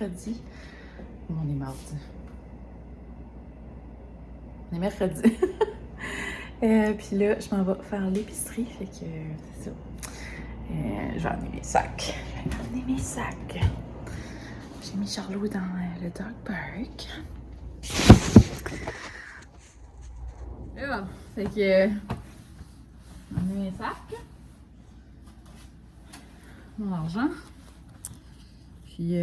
mercredi. On est mardi. On est mercredi. Puis là, je m'en vais faire l'épicerie, fait que c'est ça. Je vais amener mes sacs. J'ai mis Charlot dans le dog park. Là, fait que on a mes sacs. Mon argent. Puis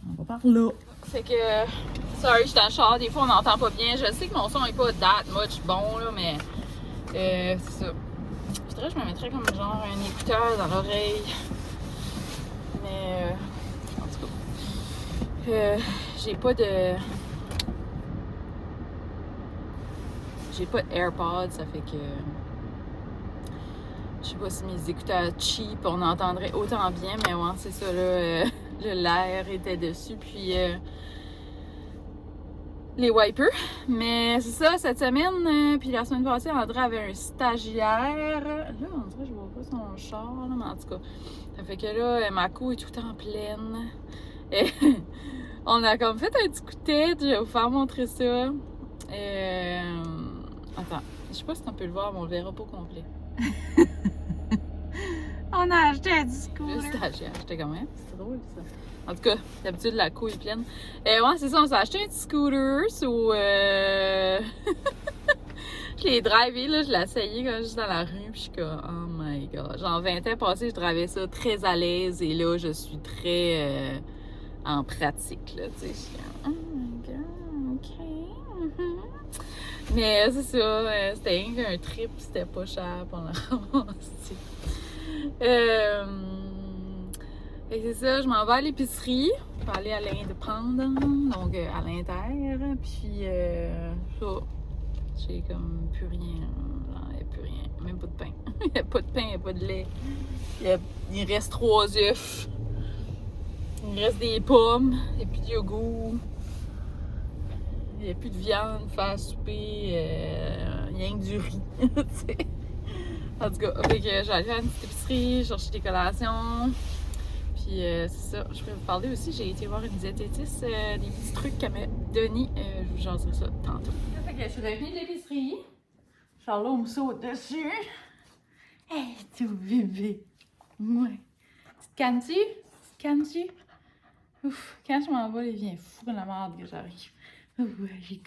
on va par là. Fait que, sorry, je suis dans le char, des fois on n'entend pas bien. Je sais que mon son est pas that much bon, là, mais c'est ça. Je dirais que je me mettrais comme genre un écouteur dans l'oreille. Mais, en tout cas, j'ai pas de AirPods, ça fait que je sais pas si mes écouteurs cheap, on entendrait autant bien, mais ouais, c'est ça, là, l'air était dessus, puis les wipers. Mais c'est ça, cette semaine, puis la semaine passée, André avait un stagiaire. Là, on dirait que je vois pas son char, là, mais en tout cas, ça fait que là, ma cou est tout en pleine. Et on a comme fait un petit coup de tête, je vais vous faire montrer ça. Attends, je sais pas si on peut le voir, mais on le verra pas complet. On a acheté un discours. Le stagiaire, j'étais quand même, c'est drôle ça. En tout cas, d'habitude la couille est pleine. Ouais, c'est ça, on s'est acheté un petit scooter, je l'ai drivé, là, je l'ai essayé quand juste dans la rue, puis je suis comme, oh my god. Genre 20 ans passés, je drivais ça très à l'aise, et là, je suis très en pratique, là, tu sais. Je suis comme, oh my god, ok. Mais c'est ça, c'était rien qu'un trip, c'était pas cher pour la ramasser. Et c'est ça, je m'en vais à l'épicerie. Je vais aller à l'Indépendant, donc à l'Inter. Puis ça, j'ai comme plus rien. Il n'y a plus rien. Même pas de pain. Il n'y a pas de pain, il n'y a pas de lait. Il reste 3 œufs. Il reste des pommes, et puis du yogourt. Il n'y a plus de viande, faire souper. Rien que du riz. En tout cas, fait que j'allais faire une petite épicerie, chercher des collations. Puis c'est ça, je peux vous parler aussi, j'ai été voir une diététiste, des petits trucs qu'elle m'a donné. Je vous jaserai ça tantôt. Fait que je suis revenue de l'épicerie. Charlot me saute dessus. Hey, tout bébé. Ouais. Petite canne-tu? Ouf, quand je m'en vais, il vient fou dans la merde que j'arrive. Ouais, j'ai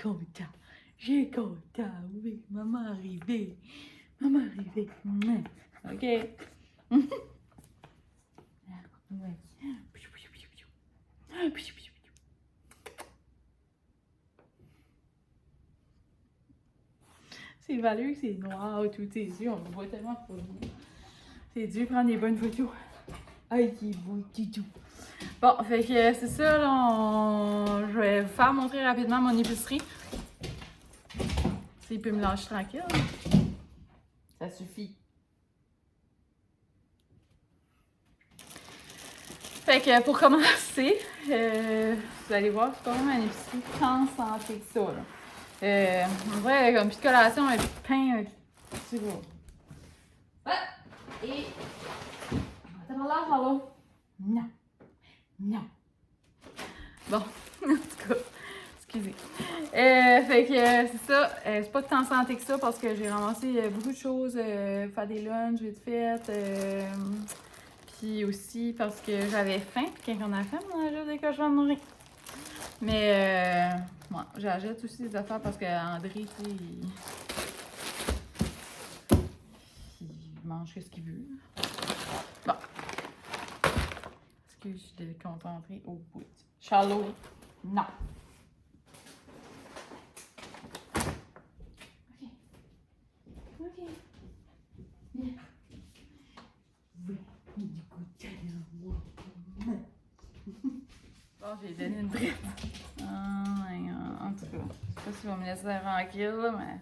content, oui, maman arrivée. Ok. Ouais. C'est valeux que c'est noir, tous tes yeux, on le voit tellement pas bien. C'est dur de prendre des bonnes photos. Aïe, qui beau, tout. Bon, fait que c'est ça, là, je vais vous faire montrer rapidement mon épicerie. S'il peut me lâcher tranquille. Ça suffit. Fait que pour commencer, vous allez voir, c'est quand même une épicerie tant santé que ça, là. En vrai, comme plus de collation, un pain, c'est gros. Ah! Et... T'as pas l'air, Charlot? Non. Bon, en tout cas, excusez. Fait que c'est ça, c'est pas tant santé que ça parce que j'ai ramassé beaucoup de choses, faire des lunchs vite fait, puis aussi parce que j'avais faim, puis quand on a faim, on achète des cochons de nourrir. Mais ouais, j'achète aussi des affaires parce que André, tu sais, il mange ce qu'il veut. Bon. Excuse, je suis concentrée au bout. Charlot, non. Ok. Bien. Oui, du coup, moi. Bon, j'ai donné une bride. En tout cas, je sais pas s'il va me laisser tranquille, là, mais...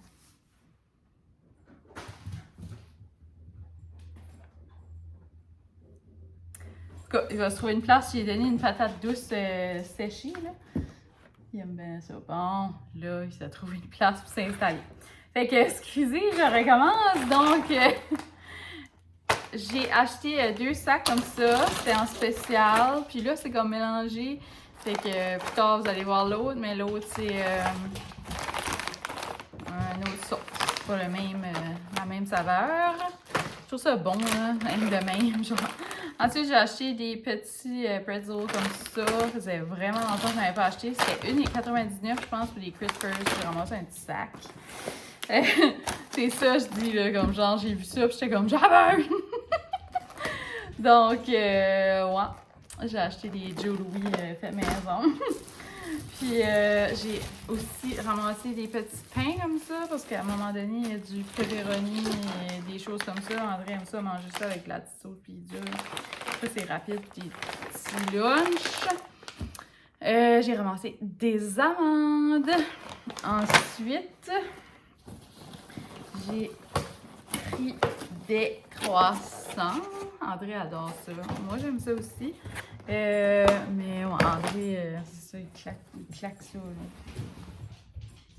En tout cas, il va se trouver une place. J'ai donné une patate douce séchée, là. Il aime bien ça. Bon, là, il s'est trouvé une place pour s'installer. Fait que, excusez, je recommence. Donc, j'ai acheté 2 sacs comme ça. C'était en spécial. Puis là, c'est comme mélangé. Fait que plus tard, vous allez voir l'autre. Mais l'autre, c'est un autre sauce. C'est pas le même, la même saveur. Je trouve ça bon, là. Même de même, genre. Ensuite, j'ai acheté des petits pretzels comme ça. Ça faisait vraiment longtemps que je n'avais pas acheté. C'était 1,99 je pense, pour les Crispers. J'ai ramassé un petit sac. C'est ça, je dis, là, comme genre, j'ai vu ça, puis j'étais comme, j'en veux! Donc, ouais, j'ai acheté des Joe Louis fait maison. Puis, j'ai aussi ramassé des petits pains comme ça, parce qu'à un moment donné, il y a du pepperoni et des choses comme ça. André aime ça, manger ça avec de la petite sauce puis du. Ça, c'est rapide, des petits lunchs. J'ai ramassé des amandes. Ensuite, j'ai pris des croissants. André adore ça. Moi, j'aime ça aussi. Mais ouais, André, c'est ça, il claque ça. Là.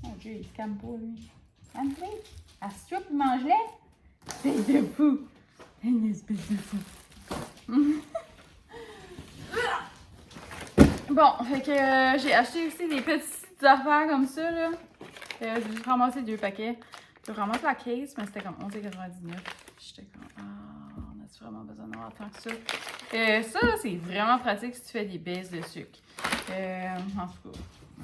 Mon Dieu, il se calme pas, lui. André, assieds-toi puis mange-les. C'est de fou. Une espèce de fou. Bon, fait que j'ai acheté aussi des petites affaires comme ça, là. J'ai juste ramassé 2 paquets. J'ai ramassé la case, mais c'était comme 11,99 $. J'étais comme, on a-tu vraiment besoin d'avoir tant que ça? Ça, c'est vraiment pratique si tu fais des baisses de sucre. En tout cas,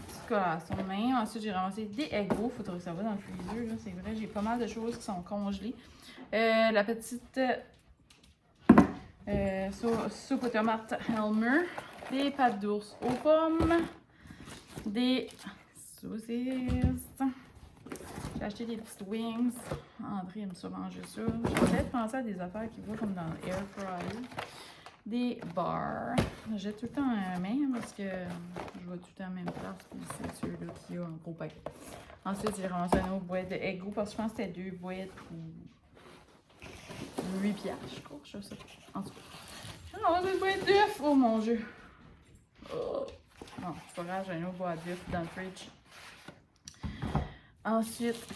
petite collation de même. Ensuite, j'ai ramassé des Eggo. Faudrait que ça va dans le freezer, là. C'est vrai, j'ai pas mal de choses qui sont congelées. La petite soupe aux tomates Helmer. Des pâtes d'ours aux pommes. Des saucisses. J'ai acheté des petites wings. André aime ça manger ça. J'ai peut-être pensé à des affaires qui vont comme dans l'air fryer. Des bars. J'ai tout le temps un même parce que je vois tout le temps la même place. Puis c'est celui-là qui a un gros paquet. Ensuite, j'ai ramassé une autre boîte de Eggo parce que je pense que c'était 2 boîtes pour 8 $, je crois. Je sais pas. En tout cas, j'ai ramassé une boîte d'œufs. Oh mon Dieu. Oh. Non, c'est pas grave, j'ai une autre boîte d'œufs dans le fridge. Ensuite,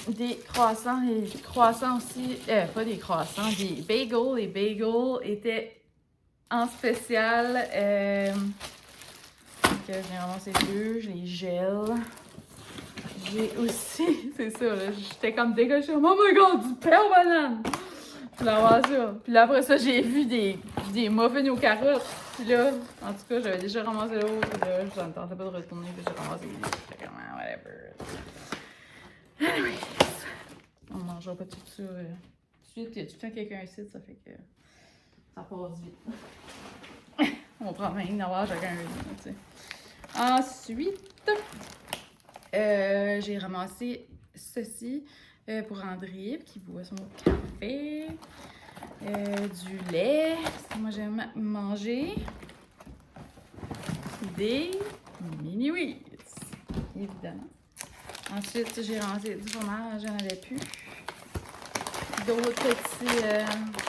des croissants. Les croissants aussi, pas des croissants, des bagels. Les bagels étaient en spécial. Donc, j'ai ramassé 2, je les gèle. J'ai aussi, c'est ça, là, j'étais comme décochée. Oh my god, du pain aux bananes! Puis là, ça. Puis là, après ça, j'ai vu des muffins aux carottes. Puis là, en tout cas, j'avais déjà ramassé l'autre. Puis là, je ne tentais pas de retourner. Puis j'ai ramassé les autres. J'étais comme, whatever. Anyways, on ne mangera pas tout ça. Ensuite, il y a tout le temps quelqu'un ici, ça fait que ça passe vite. On prend même d'avoir chacun un, tu sais. Ensuite, j'ai ramassé ceci pour André, qui boit son café. Du lait, parce que moi j'aime manger. Des mini-wheats, évidemment. Ensuite, j'ai ramassé du fromage, j'en avais plus. D'autres petits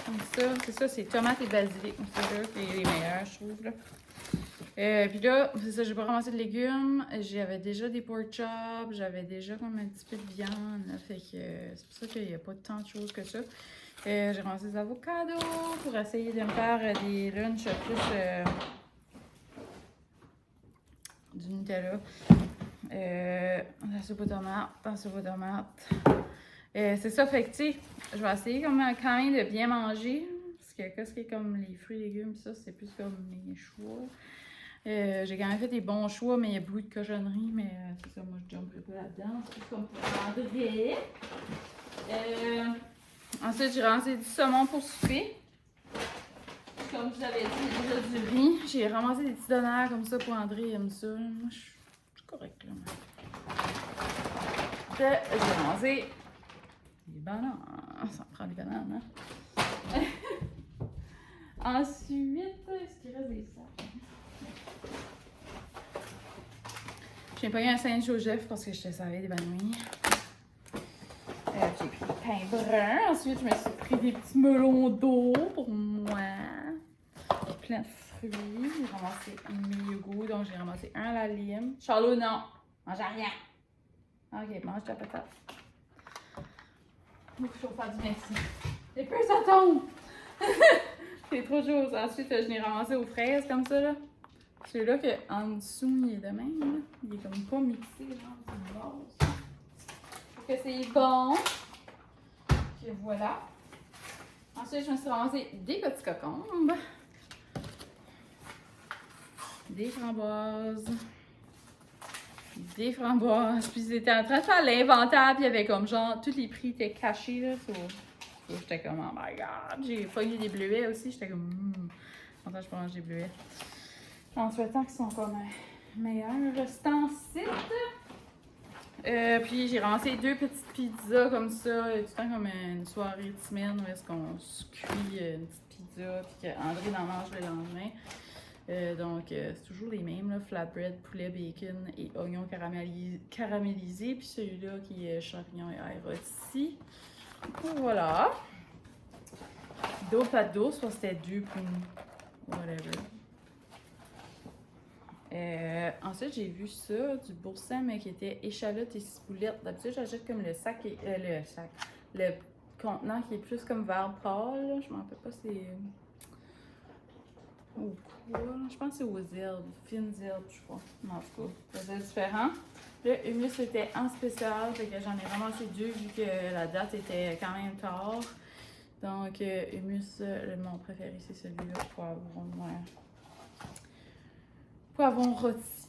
comme ça. C'est ça, c'est tomates et basilic. C'est là, c'est les meilleurs, je trouve. Là. Puis là, c'est ça, j'ai pas ramassé de légumes. J'avais déjà des pork chops, j'avais déjà comme un petit peu de viande. Là, fait que c'est pour ça qu'il n'y a pas tant de choses que ça. J'ai ramassé des avocados pour essayer de me faire des lunchs plus du Nutella. La soupe aux tomates, c'est ça, fait que tu sais, je vais essayer quand même de bien manger. Parce que qu'est-ce qui est comme les fruits et légumes, ça, c'est plus comme mes choix. J'ai quand même fait des bons choix, mais il y a beaucoup de cochonneries. Mais c'est ça, moi je jumperai pas là-dedans. C'est plus comme pour André. Ensuite, j'ai ramassé du saumon pour souper. Comme je vous avais dit, déjà du riz. J'ai ramassé des petits donaires comme ça pour André, il aime ça. Moi, je suis correcte, là. J'ai ramassé des bananes. Ça me prend des bananes, hein? Ensuite, est-ce qu'il reste des sacs? J'ai pogné un sandwich au Jeff parce que je te savais d'évanouir. J'ai pris du pain brun. Ensuite, je me suis pris des petits melons d'eau pour moi. Plein de fruits. J'ai ramassé mes yogourts. Donc, j'ai ramassé un à la lime. Charlot, non. Mange à rien. Ok, mange ta patate. Ouf, je vais faire du merci. Et puis, ça tombe. C'est trop chaud. Ensuite, je l'ai ramassé aux fraises comme ça, là. Celui-là, en dessous, il est de même, là. Il est comme pas mixé, genre, c'est base. Fait que c'est bon. Puis voilà. Ensuite, je me suis ramassé des petits cocombes. Des framboises. Des framboises. Puis ils étaient en train de faire l'inventaire, puis il y avait comme genre, tous les prix étaient cachés, là. J'étais comme, oh my god. J'ai feuillé des bleuets aussi. J'étais comme, Longtemps je peux manger des bleuets. En souhaitant qu'ils sont comme meilleurs. C'est en site. Puis j'ai ramassé 2 petites pizzas comme ça. Tout le temps comme une soirée de semaine où est-ce qu'on se cuit une petite pizza, puis qu'André en mange le lendemain. Donc, c'est toujours les mêmes, là, flatbread, poulet, bacon et oignons caramélisés. Puis celui-là qui est champignons et ail rôti. Voilà. Dos pas d'eau, soit c'était 2 pour whatever. Ensuite, j'ai vu ça, du boursin, mais qui était échalote et ciboulette. D'habitude, j'achète comme le sac, le contenant qui est plus comme vert pâle. Là. Je m'en rappelle pas, c'est... Ou quoi? Je pense que c'est aux herbes, fines herbes, je crois. En tout cas, c'est différent. Le humus était en spécial, fait que j'en ai ramassé 2 vu que la date était quand même tard. Donc, humus, mon préféré, c'est celui-là, poivron rôti.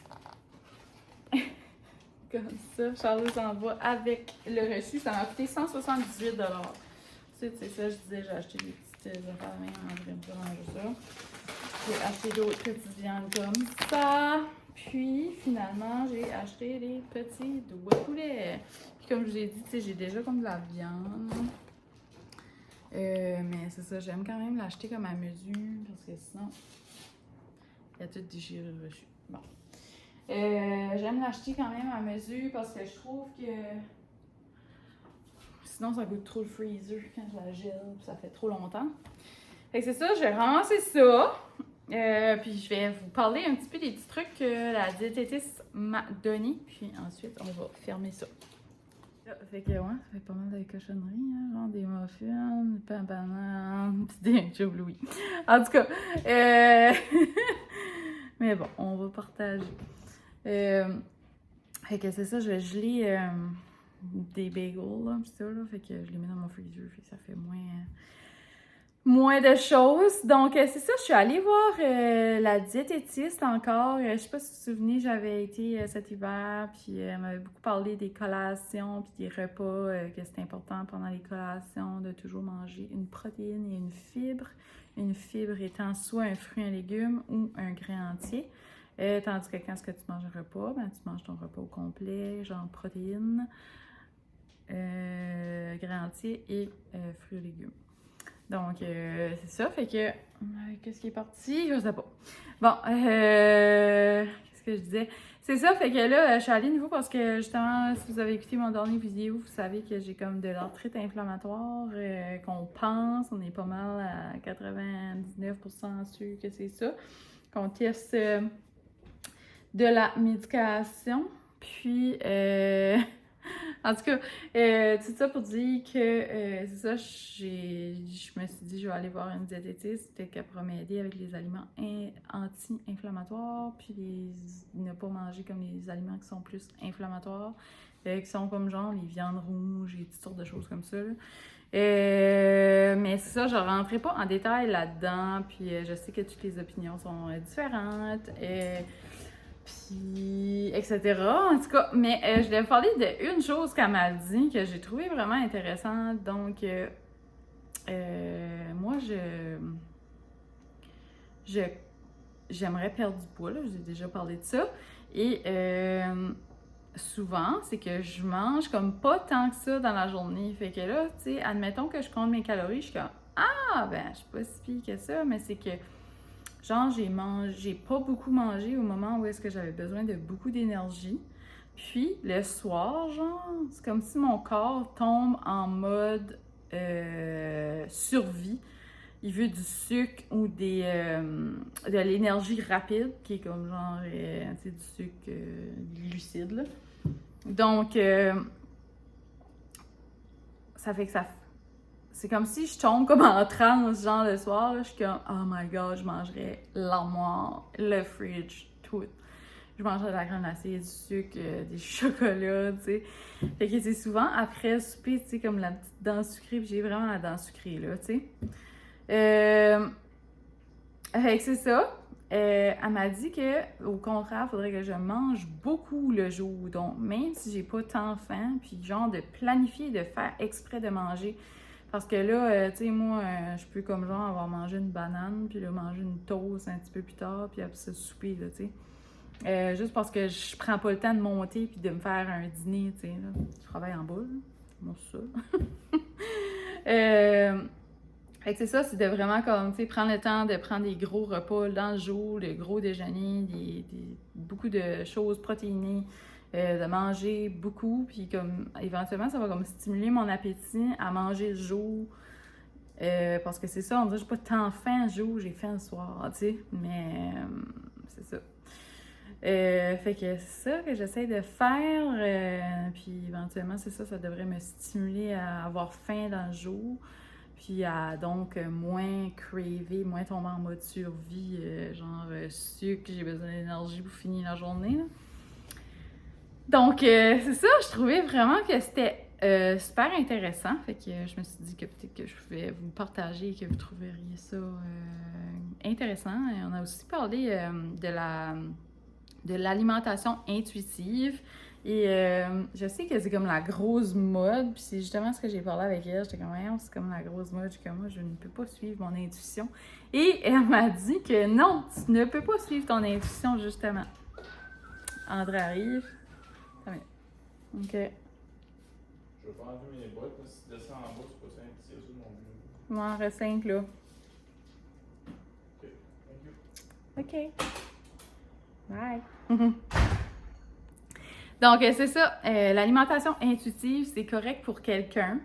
Comme ça, Charles s'en va avec le reçu. Ça m'a coûté 178 $. Ensuite, c'est ça, je disais, j'ai acheté des petites affaires de même, on dirait pas manger ça. J'ai acheté d'autres petites viandes comme ça. Puis, finalement, j'ai acheté des petits doigts de poulet. Puis, comme je vous ai dit, tu sais, j'ai déjà comme de la viande. Mais c'est ça, j'aime quand même l'acheter comme à mesure, parce que sinon, il y a tout déchiré le reçu. Bon. J'aime l'acheter quand même à mesure, parce que je trouve que sinon, ça goûte trop le freezer quand je la gèle, puis ça fait trop longtemps. Fait que c'est ça, je vais ramasser ça. Puis je vais vous parler un petit peu des petits trucs que la diététiste m'a donné. Puis ensuite, on va fermer ça. Fait que ouais, ça fait pas mal de cochonneries, hein, genre des muffins, des pains bananes, pis des Joe Louis. En tout cas, mais bon, on va partager. Fait que c'est ça, je vais geler des bagels, là, pis ça, là, fait que je les mets dans mon freezer, fait que ça fait moins de choses. Donc, c'est ça, je suis allée voir la diététiste encore. Je sais pas si vous vous souvenez, j'avais été cet hiver, puis elle m'avait beaucoup parlé des collations, puis des repas, que c'est important pendant les collations de toujours manger une protéine et une fibre. Une fibre étant soit un fruit, un légume ou un grain entier. Tandis que quand est-ce que tu manges un repas, ben, tu manges ton repas au complet, genre protéines, grain entier et fruits et légumes. Donc, c'est ça, fait que... qu'est-ce qui est parti? Je sais pas. Bon, qu'est-ce que je disais? C'est ça, fait que là, je suis allée de nouveau parce que, justement, si vous avez écouté mon dernier vidéo, vous savez que j'ai comme de l'arthrite inflammatoire, qu'on pense, on est pas mal à 99% sûr que c'est ça, qu'on teste de la médication, puis... En tout cas, tout ça pour dire que c'est ça, je me suis dit je vais aller voir une diététiste qui pourra m'aider avec les aliments anti-inflammatoires, puis ne pas manger comme les aliments qui sont plus inflammatoires, qui sont comme genre les viandes rouges et toutes sortes de choses comme ça. Là. Mais c'est ça, je ne rentrerai pas en détail là-dedans, puis je sais que toutes les opinions sont différentes. Puis, etc. En tout cas, mais je vais parler d'une chose qu'elle m'a dit que j'ai trouvé vraiment intéressante. Donc, moi, j'aimerais perdre du poids, là, j'ai déjà parlé de ça. Et souvent, c'est que je mange comme pas tant que ça dans la journée. Fait que là, tu sais, admettons que je compte mes calories, je suis comme « Ah, ben, je suis pas si pire que ça, mais c'est que... » Genre, j'ai pas beaucoup mangé au moment où est-ce que j'avais besoin de beaucoup d'énergie. Puis, le soir, genre, c'est comme si mon corps tombe en mode survie. Il veut du sucre ou de l'énergie rapide, qui est comme genre, tu sais, du sucre glucide, là. Donc, ça fait que c'est comme si je tombe comme en transe, genre le soir, là, je suis comme « Oh my God, je mangerais l'armoire, le fridge, tout. » Je mangerais de la crème glacée, du sucre, des chocolats, tu sais. Fait que c'est souvent après le souper, tu sais, comme la petite dent sucrée, puis j'ai vraiment la dent sucrée, là, tu sais. Fait que c'est ça. Elle m'a dit que, au contraire, il faudrait que je mange beaucoup le jour. Donc, même si j'ai pas tant faim, puis genre de planifier, de faire exprès de manger. Parce que là, tu sais, moi, je peux comme genre avoir mangé une banane, puis là, manger une toast un petit peu plus tard, puis après ça, souper, là, tu sais. Juste parce que je prends pas le temps de monter puis de me faire un dîner, tu sais, là. Je travaille en bas, là. Moi, ça. Fait que c'est ça, c'est de vraiment comme, tu sais, prendre le temps de prendre des gros repas dans le jour, de gros déjeuners, beaucoup de choses protéinées, de manger beaucoup, puis comme, éventuellement, ça va comme stimuler mon appétit à manger le jour, parce que c'est ça, on dirait que j'ai pas tant faim le jour, j'ai faim le soir, tu sais, mais c'est ça. Fait que c'est ça que j'essaie de faire, puis éventuellement, c'est ça, ça devrait me stimuler à avoir faim dans le jour. Puis à donc moins craver, moins tomber en mode survie, genre sucre, j'ai besoin d'énergie pour finir la journée. Là. Donc c'est ça, je trouvais vraiment que c'était super intéressant. Fait que je me suis dit que peut-être que je pouvais vous partager et que vous trouveriez ça intéressant. Et on a aussi parlé de l'alimentation intuitive. Et je sais que c'est comme la grosse mode, puis c'est justement ce que j'ai parlé avec elle. J'étais comme, ouais, c'est comme la grosse mode. J'étais comme, moi, je ne peux pas suivre mon intuition. Et elle m'a dit que non, tu ne peux pas suivre ton intuition, justement. André arrive. OK. Je vais pas enlever mes bottes, mais si tu descends en bas, c'est pas simple, c'est ça non plus. Il m'en reste 5, là. OK, thank you. OK. Bye. Donc, c'est ça. L'alimentation intuitive, c'est correct pour quelqu'un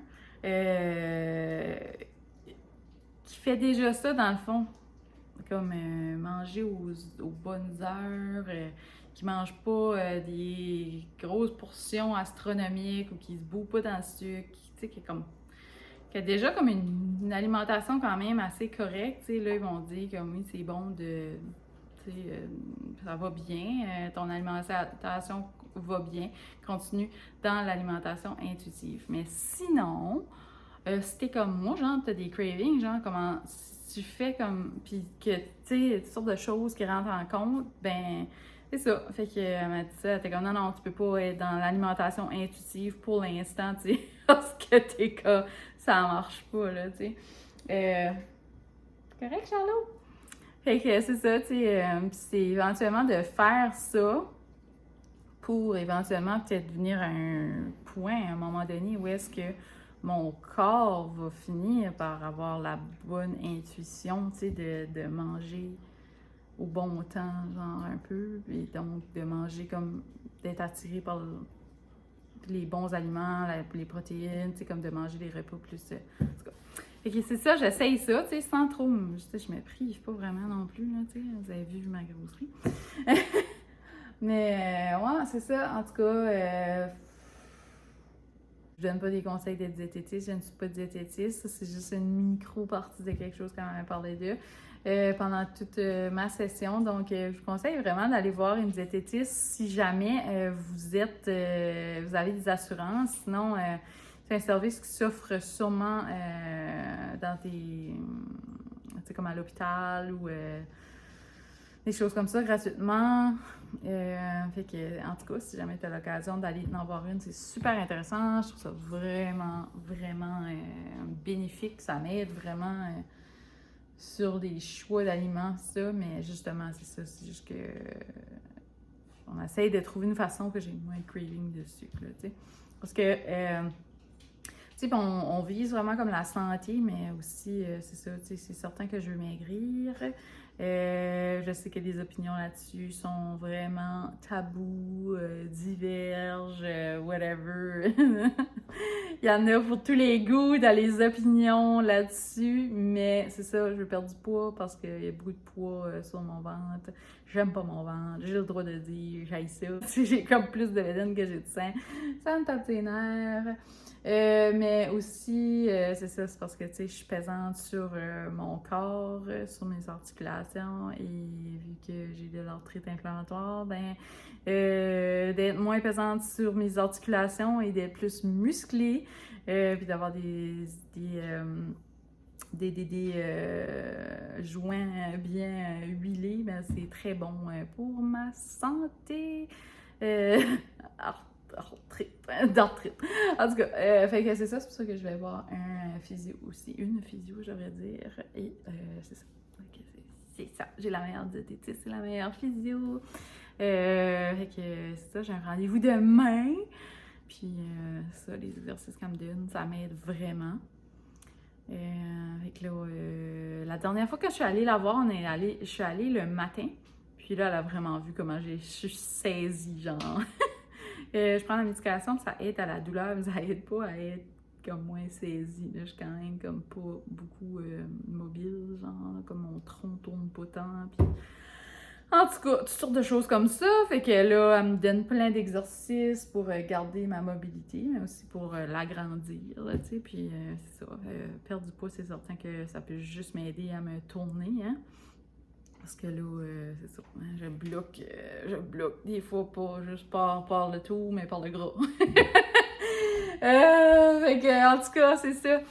qui fait déjà ça, dans le fond. Comme manger aux bonnes heures, qui mange pas des grosses portions astronomiques ou qui se boue pas dans le sucre, tu sais, qui a déjà comme une alimentation quand même assez correcte. Tu sais, là, ils vont dire comme oui, c'est bon de... Tu sais, ça va bien, ton alimentation va bien, continue dans l'alimentation intuitive. Mais sinon, si t'es comme moi, genre, t'as des cravings, genre, comment tu fais comme, puis que, tu sais, toutes sortes de choses qui rentrent en compte, ben, c'est ça. Fait que, elle m'a dit ça, t'es comme, non, tu peux pas être dans l'alimentation intuitive pour l'instant, tu sais, parce que t'es comme, ça marche pas, là, tu sais. Correct, Charlot? Fait que c'est ça, tu sais, c'est éventuellement de faire ça pour éventuellement peut-être venir à un point, à un moment donné, où est-ce que mon corps va finir par avoir la bonne intuition, tu sais, de manger au bon temps, genre un peu, et donc de manger comme, d'être attiré par les bons aliments, les protéines, tu sais, comme de manger des repas plus... en tout cas. Fait que c'est ça, j'essaye ça, tu sais, sans trop... Je me prive pas vraiment non plus, là, tu sais, vous avez vu ma grosserie. Mais, ouais, c'est ça, en tout cas... Je donne pas des conseils de diététiste, je ne suis pas diététiste, c'est juste une micro-partie de quelque chose qu'on avait parlé d'eux pendant toute ma session. Donc, je vous conseille vraiment d'aller voir une diététiste si jamais vous avez des assurances. Sinon, c'est un service qui s'offre sûrement dans tu sais, comme à l'hôpital ou des choses comme ça gratuitement. Fait que, en tout cas, si jamais tu as l'occasion d'aller en voir une, c'est super intéressant. Je trouve ça vraiment, vraiment bénéfique. Ça m'aide vraiment sur des choix d'aliments, ça. Mais justement, c'est ça. C'est juste que on essaye de trouver une façon que j'ai moins de craving de sucre, tu sais. Parce que, tu sais, on vise vraiment comme la santé, mais aussi, c'est ça, tu sais, c'est certain que je veux maigrir. Je sais que les opinions là-dessus sont vraiment tabous, diverges, whatever. Il y en a pour tous les goûts dans les opinions là-dessus, mais c'est ça, je veux perdre du poids parce qu'il y a beaucoup de poids sur mon ventre. J'aime pas mon ventre, j'ai le droit de dire, j'haïs ça. J'ai comme plus de bédaine que j'ai de sein. Ça me tape ses nerfs. Mais aussi, c'est ça, c'est parce que tu sais, je suis pesante sur mon corps, sur mes articulations, et vu que j'ai de l'arthrite inflammatoire, ben, d'être moins pesante sur mes articulations et d'être plus musclée, puis d'avoir des joints bien huilés, ben, c'est très bon pour ma santé. D'arthrite. En tout cas, fait que c'est ça, c'est pour ça que je vais voir un physio aussi. Une physio, j'aurais dire. Et c'est ça. Okay, c'est ça. J'ai la meilleure diététiste, c'est la meilleure physio. Fait que c'est ça, j'ai un rendez-vous demain. Puis ça, les exercices qu'elle me donne, ça m'aide vraiment. Fait que là, la dernière fois que je suis allée la voir, je suis allée le matin. Puis là, elle a vraiment vu comment je suis saisie, genre. Je prends la médication, ça aide à la douleur, mais ça aide pas à être comme moins saisie. Là, je suis quand même comme pas beaucoup mobile, genre, comme mon tronc tourne pas tant. Puis... En tout cas, toutes sortes de choses comme ça. Fait que là, elle me donne plein d'exercices pour garder ma mobilité, mais aussi pour l'agrandir, tu sais. Puis c'est ça, perdre du poids, c'est certain que ça peut juste m'aider à me tourner, hein. Parce que là, c'est ça, hein, je bloque des fois pas juste par le tout, mais par le gras. Fait que, en tout cas, c'est ça.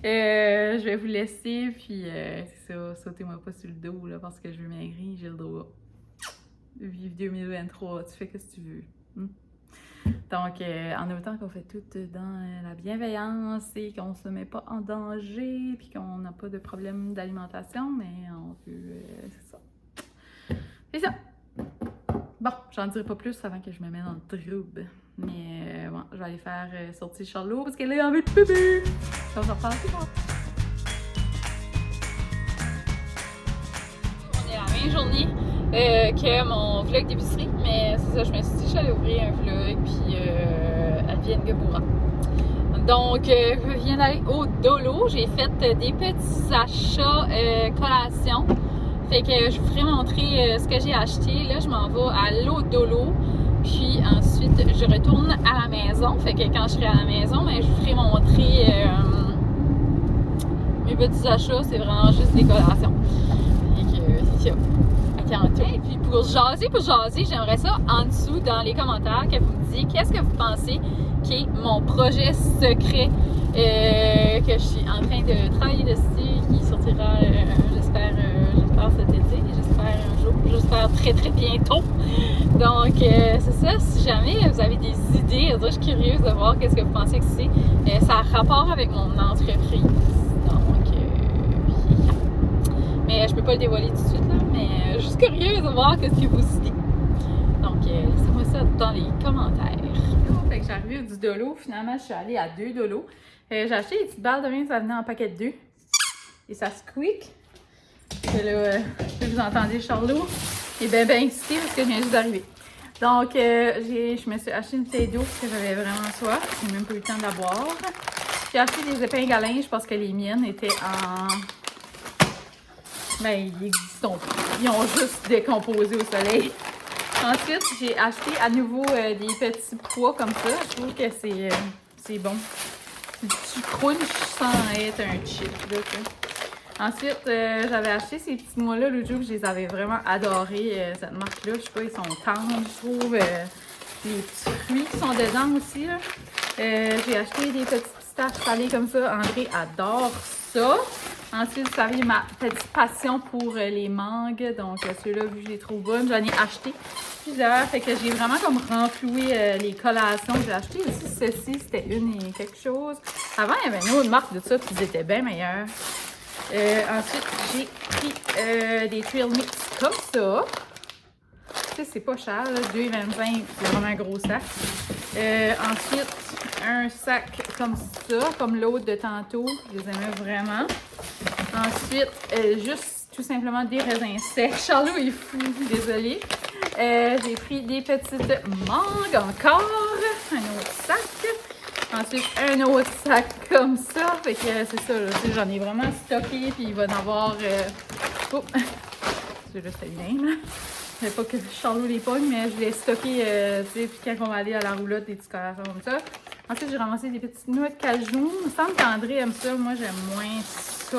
Je vais vous laisser, puis c'est ça, sautez-moi pas sur le dos, là, parce que je veux maigrir, j'ai le droit. Vive 2023, tu fais ce que tu veux. Donc, en autant qu'on fait tout dans la bienveillance et qu'on se met pas en danger, puis qu'on n'a pas de problème d'alimentation, mais on peut... c'est ça. C'est ça! Bon, j'en dirai pas plus avant que je me mette dans le trouble. Mais bon, je vais aller faire sortir Charlot parce qu'elle est en bébé! On s'en reparle plus tard. On est à la même journée que mon vlog d'épicerie, mais c'est ça, je me suis dit que j'allais ouvrir un vlog, puis advienne que pourra. Donc, je viens d'aller au Dolo. J'ai fait des petits achats collation. Fait que je vous ferai montrer ce que j'ai acheté. Là, je m'en vais à l'eau Dolo. Puis ensuite, je retourne à la maison. Fait que quand je serai à la maison, ben, je vous ferai montrer mes petits achats. C'est vraiment juste des collations. Fait que c'est ça. Et puis pour jaser, j'aimerais ça en dessous dans les commentaires que vous me disiez qu'est-ce que vous pensez qui est mon projet secret que je suis en train de travailler dessus, qui sortira j'espère cet été, j'espère un jour, j'espère très très bientôt. Donc c'est ça, si jamais vous avez des idées, je suis curieuse de voir qu'est-ce que vous pensez que c'est. Ça a rapport avec mon entreprise. Donc mais je peux pas le dévoiler tout de suite, là, mais je suis curieuse de voir qu'est-ce que vous dites. Donc laissez-moi ça dans les commentaires. Fait que j'arrive du Dolo, finalement je suis allée à 2 Dolo. J'ai acheté des petites balles de vin, ça venait en paquet de 2. Et ça squeak. Et là, vous entendez Charlot. Il est bien excité parce que je viens juste d'arriver. Donc, je me suis acheté une bouteille d'eau parce que j'avais vraiment soif. J'ai même pas eu le temps de la boire. J'ai acheté des épingles à linge parce que les miennes étaient en... Ben, ils existent pas. Ils ont juste décomposé au soleil. Ensuite, j'ai acheté à nouveau des petits pois comme ça. Je trouve que c'est bon. Du crunch sans être un chip, là, t'sais. Ensuite, j'avais acheté ces petits noix-là l'autre jour, je les avais vraiment adorés, cette marque-là. Je sais pas, ils sont tendres, je trouve. Les petits fruits qui sont dedans aussi, là. J'ai acheté des petites pistaches salées comme ça. André adore ça. Ensuite, vous savez, ma petite passion pour les mangues. Donc, ceux-là, vu que je les trouve bonnes, j'en ai acheté plusieurs. Fait que j'ai vraiment comme renfloué les collations. J'ai acheté aussi ceci, c'était une et quelque chose. Avant, il y avait une autre marque de ça, puis ils étaient bien meilleurs. Ensuite, j'ai pris des trail mix comme ça. Tu sais, c'est pas cher, là, 2,25, c'est vraiment un gros sac. Ensuite, un sac comme ça, comme l'autre de tantôt. Je les aimais vraiment. Ensuite, juste tout simplement des raisins secs. Charlot est fou, désolée. J'ai pris des petites mangues encore. Un autre sac. Ensuite, un autre sac comme ça. Fait que c'est ça, j'en ai vraiment stocké. Puis il va en avoir... Oh! Celui-là, c'est bien, là. Je ne pas que Charlot les pogne, mais je l'ai stocké, tu sais, puis quand on va aller à la roulotte, des petits collations comme ça. Ensuite, j'ai ramassé des petites noix de cajou. Il me semble qu'André aime ça. Moi, j'aime moins ça.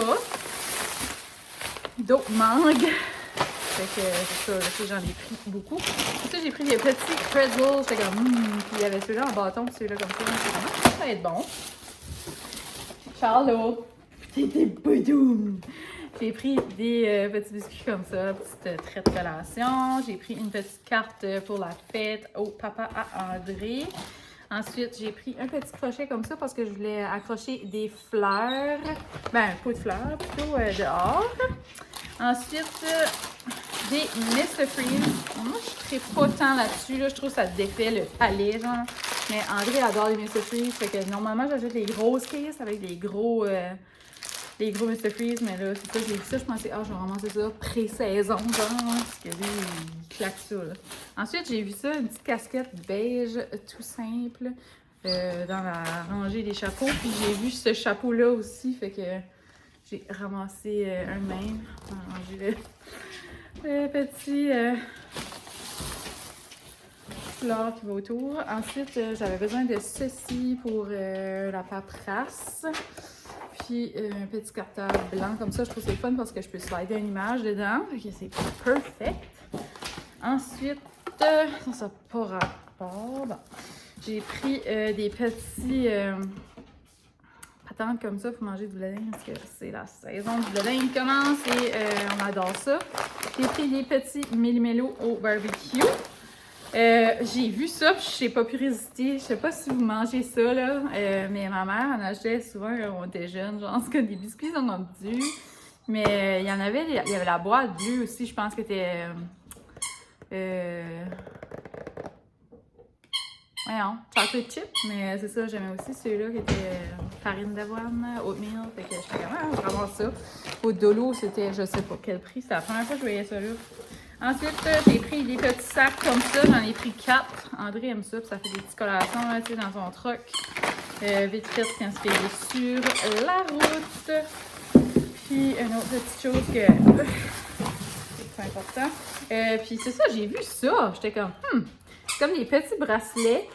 D'autres mangues. Fait que c'est ça, j'en ai pris beaucoup. Ensuite, j'ai pris des petits pretzels. J'étais comme, puis il y avait celui-là en bâton, puis celui-là comme ça. Ça va être bon. Charlot, t'étais boudoum. J'ai pris des petits biscuits comme ça, petite traite de collation. J'ai pris une petite carte pour la fête au papa à André. Ensuite, j'ai pris un petit crochet comme ça parce que je voulais accrocher des fleurs. Ben, un pot de fleurs plutôt dehors. Ensuite, des Mr. Freeze. Moi, je ne serais pas tant là-dessus. Là. Je trouve que ça défait le palais, genre. Mais André adore les Mr. Freeze. Fait que normalement, j'achète les grosses caisses avec les gros Mr. Freeze. Mais là, c'est ça, j'ai vu ça. Je pensais, je vais ramasser ça pré-saison, genre. Parce que lui, il claque ça, là. Ensuite, j'ai vu ça, une petite casquette beige, tout simple, dans la rangée des chapeaux. Puis j'ai vu ce chapeau-là aussi. Fait que j'ai ramassé un même. J'ai le petit fleur qui va autour. Ensuite, j'avais besoin de ceci pour la paperasse. Puis un petit cartable blanc comme ça. Je trouve que c'est fun parce que je peux slider une image dedans. Fait que c'est perfect. Ensuite, ça n'a pas rapport. Bon. J'ai pris des petits patentes comme ça pour manger du blé parce que c'est la saison du blé qui commence et on adore ça. J'ai pris des petits méli-mélos au barbecue. J'ai vu ça, puis je n'ai pas pu résister. Je sais pas si vous mangez ça, là, mais ma mère en achetait souvent quand on était jeune. Genre, c'est comme des biscuits sont comme durs. Mais il y avait la boîte bleue aussi, je pense que c'était... voyons, chocolate chip, mais c'est ça, j'aimais aussi celui-là qui était farine d'avoine, oatmeal, fait que je fais vraiment vraiment ça. Au Dolo, c'était, je sais pas quel prix, c'est la première fois que je voyais ça là. Ensuite, j'ai pris des petits sacs comme ça, j'en ai pris 4. André aime ça, puis ça fait des petites collations là, tu sais, dans son truck. Vite fait quand c'est sur la route. Puis une autre petite chose que c'est important. Puis c'est ça, j'ai vu ça, j'étais comme, c'est comme des petits bracelets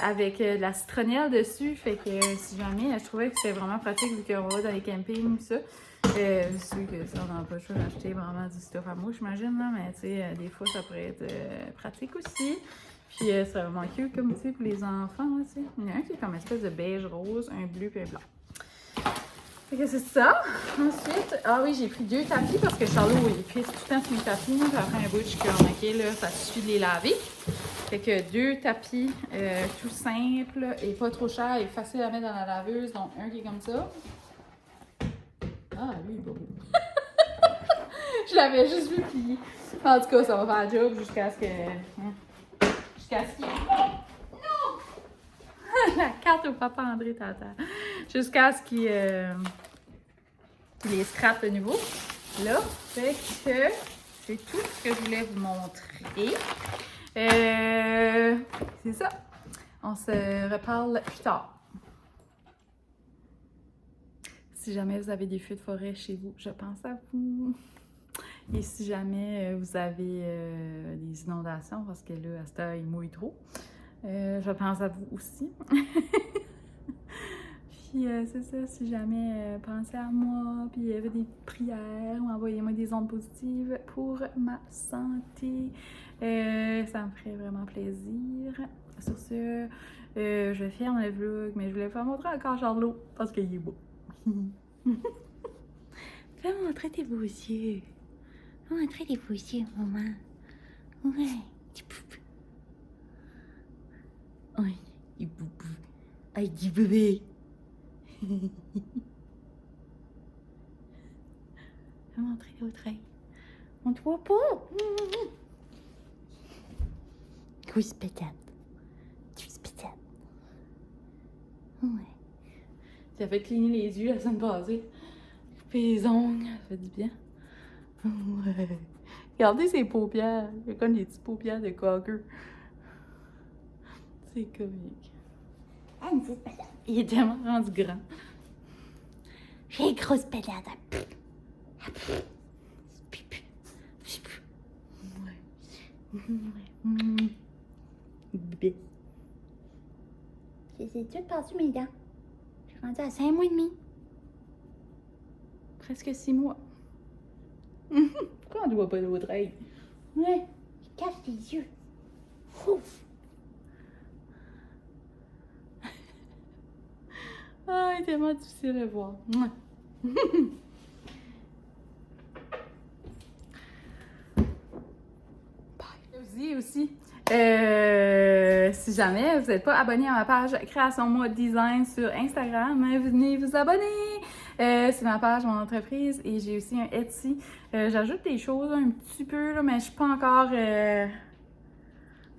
avec de la citronnelle dessus. Fait que si jamais, je trouvais que c'était vraiment pratique vu qu'on va dans les campings et ça. C'est sûr que ça, on n'a pas le choix d'acheter vraiment du stuff à mouche, j'imagine, là. Mais tu sais, des fois, ça pourrait être pratique aussi. Puis c'est vraiment cute comme, tu sais, pour les enfants, là, tu sais. Il y en a un qui est comme une espèce de beige rose, un bleu et un blanc. Fait que c'est ça. Ensuite, oui, j'ai pris 2 tapis parce que Charlot, il pisse tout le temps sur les tapis. Puis après un bout, je suis comme, ok, là, ça suffit de les laver. Fait que 2 tapis tout simples et pas trop chers et facile à mettre dans la laveuse. Donc, un qui est comme ça. Ah, lui, il est beau. Je l'avais juste vu plier. En tout cas, ça va faire le job jusqu'à ce que... jusqu'à ce qu'il... La carte au papa André Tata. Jusqu'à ce qu'il les scrape de nouveau. Là, fait que c'est tout ce que je voulais vous montrer. C'est ça. On se reparle plus tard. Si jamais vous avez des feux de forêt chez vous, je pense à vous. Et si jamais vous avez des inondations, parce que là, à cette heure, il mouille trop, je pense à vous aussi. Puis c'est ça, si jamais pensez à moi, puis il y avait des prières, ou envoyez-moi des ondes positives pour ma santé. Ça me ferait vraiment plaisir. Sur ce, je ferme le vlog, mais je voulais faire montrer encore Charlot, parce qu'il est beau. Fais montrer tes beaux yeux. Fais montrer tes beaux yeux, maman. Ouais, petit poupou. Oui, il boubou. Ah, il dit bébé. Fais montrer l'autre œil. On te voit pas. Grosse patate. Grosse patate. Ouais. Ça fait cligner les yeux la semaine passée. Couper les ongles, ça fait du bien. Ouais. Regardez ses paupières. Il y a comme des petites paupières de cocker. C'est comique. Ah, une petite patate. Il est tellement rendu grand. J'ai une grosse patate. Ouais. Bébé. C'est tout par-dessus mes dents. Je suis rendue à 5 mois et demi. Presque 6 mois. Pourquoi on ne voit pas l'autre œil? Ouais, je cache les yeux. Ouf. Ah, il est tellement difficile à voir. Aussi, si jamais vous n'êtes pas abonné à ma page Création Moi Design sur Instagram, venez vous abonner. C'est ma page, mon entreprise, et j'ai aussi un Etsy. J'ajoute des choses un petit peu, là, mais je suis pas encore... C'est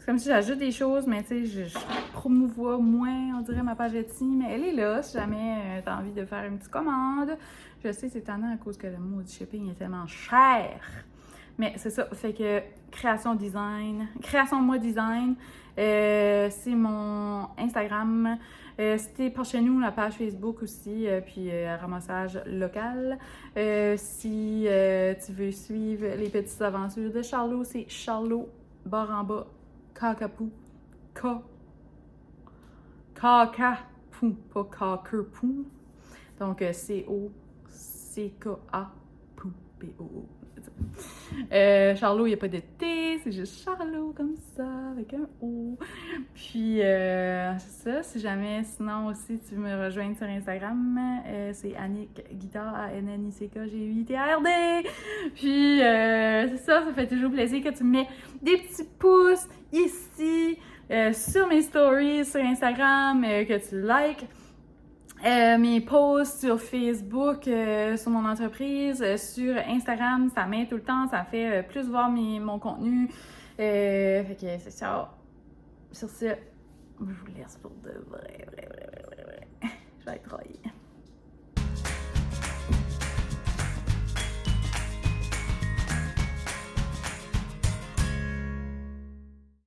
comme si j'ajoute des choses, mais tu sais, je promouvois moins, on dirait, ma page Etsy, mais elle est là si jamais tu as envie de faire une petite commande. Je sais, c'est tannant à cause que le mot du shipping est tellement cher. Mais c'est ça, fait que Création Moi Design, c'est mon Instagram. C'était par chez nous, la page Facebook aussi, puis ramassage local. Si tu veux suivre les petites aventures de Charlot, c'est Charlot, barre en bas, Kakapou, Kakapou, pas Kakapou. Donc, C-O-C-K-A-P-O, P-O-O. Charlot, il n'y a pas de T, c'est juste Charlot comme ça, avec un O. Puis, c'est ça. Si jamais, sinon aussi, tu veux me rejoindre sur Instagram, c'est Annick Guitare, A-N-N-I-C-K-G-U-I-T-A-R-D. Puis, c'est ça, ça fait toujours plaisir que tu me mets des petits pouces ici, sur mes stories, sur Instagram, que tu likes. Mes posts sur Facebook, sur mon entreprise, sur Instagram, ça m'aide tout le temps, ça fait plus voir mon contenu. Fait que c'est ça. Sur ce, je vous laisse pour de vrai. Je vais être travailler.